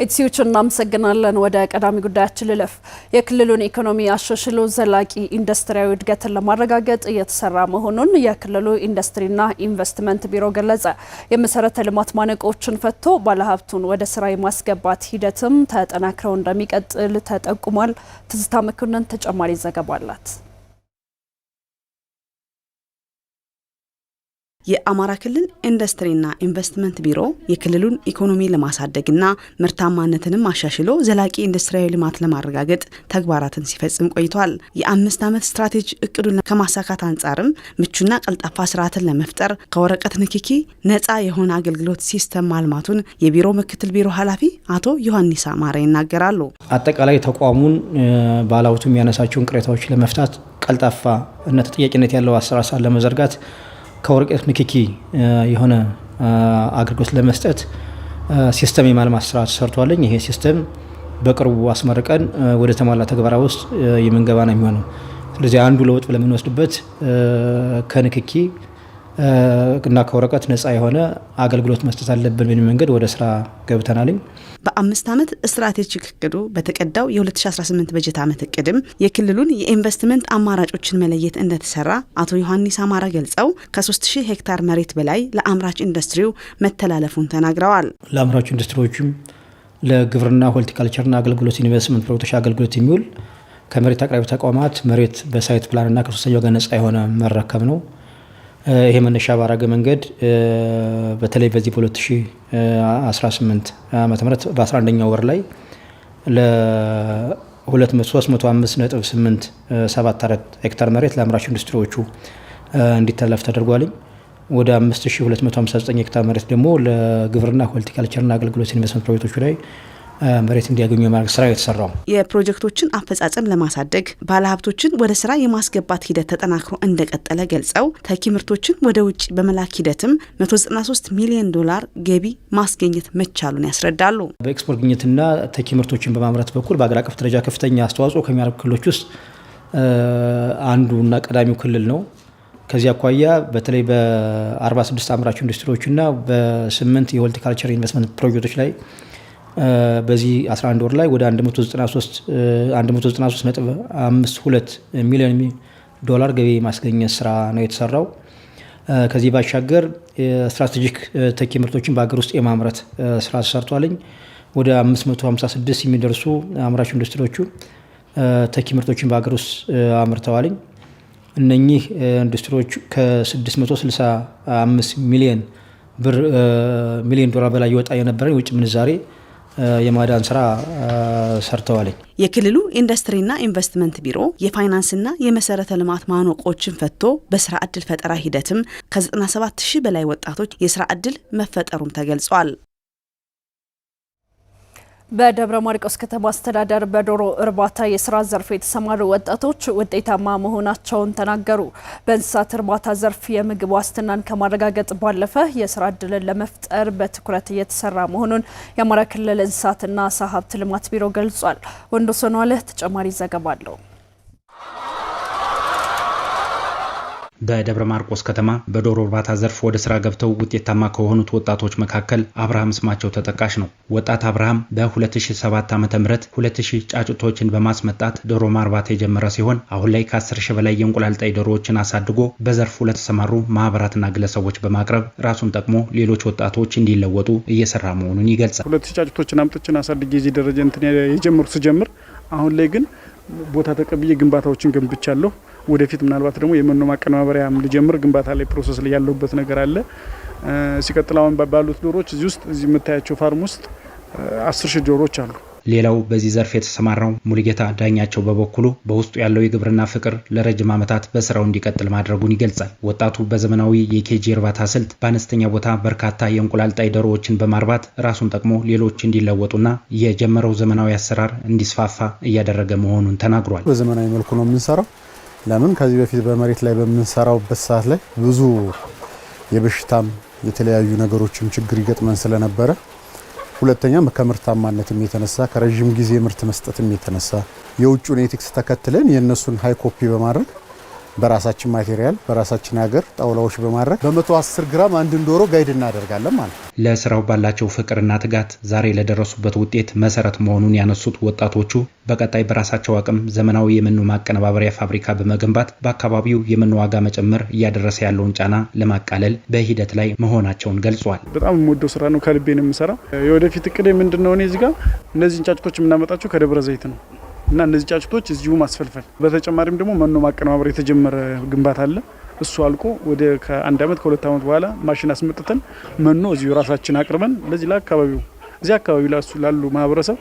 ኢትሲዩችን እናመሰግናለን። ወደ ቀዳሚ ጉዳያችን ልለፍ። የክልሉን ኢኮኖሚ አሻሽሎ ዘላቂ ኢንዱስትሪያዊ እድገትን ለማረጋገጥ እየተሰራ መሆኑን የክልሉ ኢንዱስትሪና ኢንቨስትመንት ቢሮ ገለጸ። የመሰረተ ልማት ማነቆችን ፈቶ ባለሀብቱን ወደ ስራ የማስገባት ሂደትም ተጠናክረው እንደሚቀጥል ተጠቁሟል። ትዝታ መኮንን ተጨማሪ ዘገባ አላት። የአማራ ክልል ኢንዱስትሪና ኢንቨስትመንት ቢሮ የክልሉን ኢኮኖሚ ለማሳደግና ምርታማነትንም አሻሽሎ ዘላቂ ኢንዱስትሪያዊ ልማት ለማረጋገጥ ተግባራትን ሲፈጽም ቆይቷል። የ5 ዓመት ስትራቴጂ እቅዱን ከማሳካት አንጻርም ምቹና ቀልጣፋ ስርዓትን ለመፍጠር ከወረቀት ንክኪ ነፃ የሆነ አገልግሎት ሲስተም ማልማቱን የቢሮ ምክትል ቢሮ ኃላፊ አቶ ዮሐንስ አማረ ይናገራሉ። አጠቃላይ ተቋሙን ባለሀብቱ የሚያነሳቸውን ቅሬታዎች ለመፍታት ቀልጣፋ እና ተጠያቂነት ያለው አሰራር ለመዘርጋት ከወረቀት ንክኪ የሆነ አገልግሎት ለመስጠት ሲስተም የማልማት ስራ ተሰርቷል። ይሄ ሲስተም በቅርቡ አስመርቀን ወደ ተሟላ ተግባራ ውስጥ የምንገባ ነው የሚሆነው። ስለዚህ አንዱ ለውጥ ብለን የምንወስድበት ከንክኪ እና ከወረቀት ነፃ የሆነ አገልግሎት መስጠት አለብን በሚል መንገድ ወደ ስራ ገብተናል። በ5 ዓመት ስትራቴጂክ እቅዱ በተቀዳው የ2018 በጀት ዓመት እቅድም የክልሉን የኢንቨስትመንት አማራጮችን መለየት እንደተሰራ አቶ ዮሐንስ አማረ ገልጸው ከ3000 ሄክታር መሬት በላይ ለአምራች ኢንዱስትሪው መተላለፉን ተናግረዋል። ለአምራች ኢንዱስትሪዎችም ለግብርና ሆልቲካልቸርና አገልግሎት ኢንቨስትመንት ፕሮጀክቶች አገልግሎት የሚውል ከመሬት አቅራቢ ተቋማት መሬት በሳይት ፕላንና ከሶስተኛ ወገን ነፃ የሆነ መረከብ ነው። ይሄ መነሻ ባረገ መንገድ በተለይ በዚህ በ2018 ዓመተ ምህረት በ11ኛው ወር ላይ ለ305.874 ሄክታር መሬት ለአምራች ኢንዱስትሪዎቹ እንዲተላለፍ ተደርጓል። ወደ 5259 ሄክታር መሬት ደግሞ ለግብርና ሆልቲካልቸርና አገልግሎት ኢንቨስትመንት ፕሮጀክቶች ላይ መሬት እንዲያገኙ የማድረግ ስራ የተሰራው። የፕሮጀክቶችን አፈጻጸም ለማሳደግ ባለሀብቶችን ወደ ስራ የማስገባት ሂደት ተጠናክሮ እንደቀጠለ ገልጸው ተኪ ምርቶችን ወደ ውጭ በመላክ ሂደትም $193 ሚሊዮን ገቢ ማስገኘት መቻሉን ያስረዳሉ። በኤክስፖርት ግኝትና ተኪ ምርቶችን በማምረት በኩል በአገር አቀፍ ደረጃ ከፍተኛ አስተዋጽኦ ከሚያደርጉ ክልሎች ውስጥ አንዱና ቀዳሚው ክልል ነው። ከዚህ አኳያ በተለይ በ46 አምራች ኢንዱስትሪዎችና በ8 የሆልቲካልቸር ኢንቨስትመንት ፕሮጀክቶች ላይ በዚህ 11 ወር ላይ ወደ $193.52 ሚሊዮን ገቢ ማስገኘት ስራ ነው የተሰራው። ከዚህ ባሻገር ስትራቴጂክ ተኪ ምርቶችን በአገር ውስጥ የማምረት ስራ ተሰርቷል። ወደ 556 የሚደርሱ አምራች ኢንዱስትሪዎቹ ተኪ ምርቶችን በአገር ውስጥ አምርተዋል። እነኚህ ኢንዱስትሪዎች ከ$665 ሚሊዮን ዶላር በላይ ይወጣ የነበረ የውጭ ምንዛሬ የማዳን ስራ ሰርተዋል። የክልሉ ኢንዱስትሪና ኢንቨስትመንት ቢሮ የፋይናንስና የመሰረተ ልማት ማነቆችን ፈቶ በስራ ዕድል ፈጠራ ሂደትም ከ97000 በላይ ወጣቶች የስራ ዕድል መፈጠሩም ተገልጿል። በደብረ ማርቆስ ከተማ አስተዳደር በዶሮ እርባታ የስራ ዘርፍ የተሰማሩ ወጣቶች ውጤታማ መሆናቸውን ተናገሩ። በእንስሳት እርባታ ዘርፍ የምግብ ዋስትናን ከማረጋገጥ ባለፈ የስራ ዕድልን ለመፍጠር በትኩረት እየተሰራ መሆኑን የአማራ ክልል እንስሳትና ዓሳ ሀብት ልማት ቢሮ ገልጿል። ወንዶሰን ዋለ ተጨማሪ ዘገባ አለው። በደብረ ማርቆስ ከተማ በዶሮ እርባታ ዘርፍ ወደ ስራ ገብተው ውጤታማ ከሆኑት ወጣቶች መካከል አብርሃም ስማቸው ተጠቃሽ ነው። ወጣት አብርሃም በ2007 ዓ.ም 2000 ጫጩቶችን በማስመጣት ዶሮ ማርባት የጀመረ ሲሆን አሁን ላይ ከ10,000 በላይ የእንቁላል ጣይ ዶሮዎችን አሳድጎ በዘርፉ ለተሰማሩ ማህበራትና ግለሰቦች በማቅረብ ራሱን ጠቅሞ ሌሎች ወጣቶች እንዲለወጡ እየሰራ መሆኑን ይገልጻል። 2000 ጫጩቶችን አምጥቼን አሳድጌ እዚህ ደረጃ ስጀምር አሁን ላይ ግን ቦታ ተቀብዬ ግንባታዎችን ገንብቻለሁ። ወደፊት ምናልባት ደግሞ የመኖ ማቀነባበሪያም ልጀምር ግንባታ ላይ ፕሮሰስ ላይ ያለውበት ነገር አለ። ሲቀጥል አሁን ባሉት ዶሮዎች እዚህ የምታያቸው ፋርም ውስጥ 10,000 ዶሮዎች አሉ። ሌላው በዚህ ዘርፍ የተሰማራው ሙሉጌታ ዳኛቸው በበኩሉ በውስጡ ያለው የግብርና ፍቅር ለረጅም ዓመታት በስራው እንዲቀጥል ማድረጉን ይገልጻል። ወጣቱ በዘመናዊ የኬጂ እርባታ ስልት በአነስተኛ ቦታ በርካታ የእንቁላል ጣይ ዶሮዎችን በማርባት ራሱን ጠቅሞ ሌሎች እንዲለወጡና የጀመረው ዘመናዊ አሰራር እንዲስፋፋ እያደረገ መሆኑን ተናግሯል። በዘመናዊ መልኩ ነው የምንሰራው። ለምን ከዚህ በፊት በመሬት ላይ በምንሰራውበት ሰዓት ላይ ብዙ የበሽታም የተለያዩ ነገሮችም ችግር ይገጥመን ስለነበረ፣ ሁለተኛ ከምርታማነትም የተነሳ ከረጅም ጊዜ ምርት መስጠትም የተነሳ የውጭውን ኤቲክስ ተከትለን የነሱን ሃይ ኮፒ በማድረግ በራሳችን ማቴሪያል በራሳችን ሀገር ጣውላዎች በማድረግ በ110 ግራም አንድን ዶሮ ጋይድ እናደርጋለን ማለት ነው። ለስራው ባላቸው ፍቅርና ትጋት ዛሬ ለደረሱበት ውጤት መሰረት መሆኑን ያነሱት ወጣቶቹ በቀጣይ በራሳቸው አቅም ዘመናዊ የመኖ ማቀነባበሪያ ፋብሪካ በመገንባት በአካባቢው የመኖ ዋጋ መጨመር እያደረሰ ያለውን ጫና ለማቃለል በሂደት ላይ መሆናቸውን ገልጿል። በጣም የምወደው ስራ ነው። ከልቤ ነው የምሰራው። የወደፊት እቅዴ ምንድነው? እኔ እዚህ ጋር እነዚህን ጫጭቶች የምናመጣቸው ከደብረ ዘይት ነው እና እነዚህ ጫጭቶች እዚሁ ማስፈልፈል። በተጨማሪም ደግሞ መኖ ማቀነባበር የተጀመረ ግንባታ አለ። እሱ አልቆ ወደ ከ1 አመት ከ2 አመት በኋላ ማሽን አስመጥተን መኖ እዚሁ ራሳችን አቅርበን ለዚህ ለአካባቢው እዚህ አካባቢ ላሉ ማህበረሰብ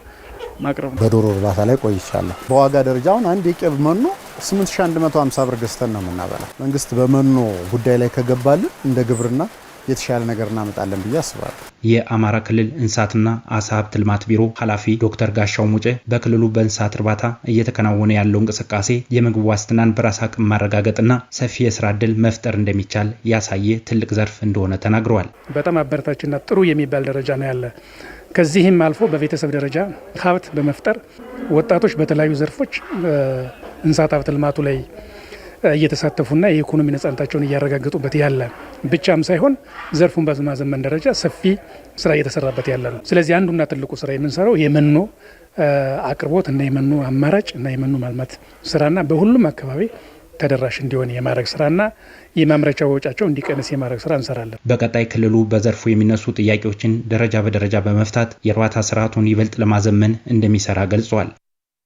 ማቅረብ ነው። በዶሮ እርባታ ላይ ቆይቻለሁ። በዋጋ ደረጃ አሁን አንድ የቄብ መኖ 8150 ብር ገዝተን ነው የምናበላው። መንግስት በመኖ ጉዳይ ላይ ከገባልን እንደ ግብርና የተሻለ ነገር እናመጣለን ብዬ አስባለሁ። የአማራ ክልል እንስሳትና አሳ ሀብት ልማት ቢሮ ኃላፊ ዶክተር ጋሻው ሙጬ በክልሉ በእንስሳት እርባታ እየተከናወነ ያለው እንቅስቃሴ የምግብ ዋስትናን በራስ አቅም ማረጋገጥና ሰፊ የስራ ዕድል መፍጠር እንደሚቻል ያሳየ ትልቅ ዘርፍ እንደሆነ ተናግረዋል። በጣም አበረታችና ጥሩ የሚባል ደረጃ ነው ያለ። ከዚህም አልፎ በቤተሰብ ደረጃ ሀብት በመፍጠር ወጣቶች በተለያዩ ዘርፎች እንስሳት ሀብት ልማቱ ላይ እየተሳተፉና የኢኮኖሚ ነጻነታቸውን እያረጋገጡበት ያለ ብቻም ሳይሆን ዘርፉን በማዘመን ደረጃ ሰፊ ስራ እየተሰራበት ያለ ነው። ስለዚህ አንዱና ትልቁ ስራ የምንሰራው የመኖ አቅርቦት እና የመኖ አማራጭ እና የመኖ ማልማት ስራና በሁሉም አካባቢ ተደራሽ እንዲሆን የማድረግ ስራና የማምረቻ ወጪያቸው እንዲቀንስ የማድረግ ስራ እንሰራለን። በቀጣይ ክልሉ በዘርፉ የሚነሱ ጥያቄዎችን ደረጃ በደረጃ በመፍታት የእርባታ ስርዓቱን ይበልጥ ለማዘመን እንደሚሰራ ገልጿል።